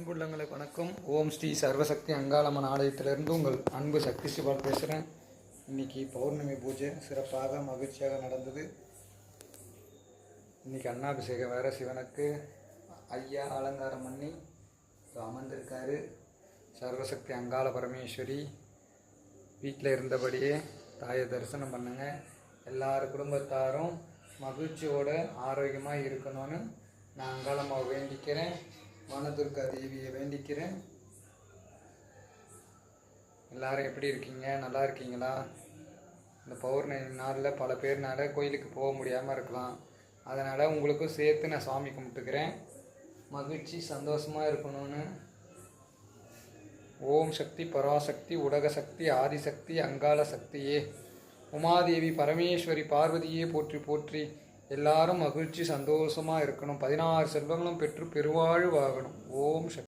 அன்புள்ளங்களுக்கு வணக்கம். ஓம் ஸ்ரீ சர்வசக்தி அங்காளம்மன் ஆலயத்திலிருந்து உங்கள் அன்பு சக்தி சிவால் பேசுகிறேன். இன்றைக்கி பௌர்ணமி பூஜை சிறப்பாக மகிழ்ச்சியாக நடந்தது. இன்றைக்கி அன்னாபிஷேகம் வேறு சிவனுக்கு ஐயா அலங்காரம் பண்ணி அமர்ந்திருக்காரு. சர்வசக்தி அங்காள பரமேஸ்வரி வீட்டில் இருந்தபடியே தாயை தரிசனம் பண்ணுங்க. எல்லார் குடும்பத்தாரும் மகிழ்ச்சியோடு ஆரோக்கியமாக இருக்கணும்னு நான் அங்காளம்மாவை வேண்டிக்கிறேன். வனதுர்கா தேவியை வேண்டிக்கிறேன். எல்லாரும் எப்படி இருக்கீங்க? நல்லா இருக்கீங்களா? இந்த பௌர்ணமி நாளில் பல பேர்னால கோயிலுக்கு போக முடியாமல் இருக்கலாம். அதனால் உங்களுக்கும் சேர்த்து நான் சாமி கும்பிட்டுக்கிறேன். மகிழ்ச்சி சந்தோஷமாக இருக்கணும்னு ஓம் சக்தி பராசக்தி உலக சக்தி ஆதிசக்தி அங்காள சக்தியே உமாதேவி பரமேஸ்வரி பார்வதியே போற்றி போற்றி எல்லாரும் மகிழ்ச்சி சந்தோஷமாக இருக்கணும். 16 செல்வங்களும் பெற்று பெருவாழ்வாகணும். ஓம் சக்தி.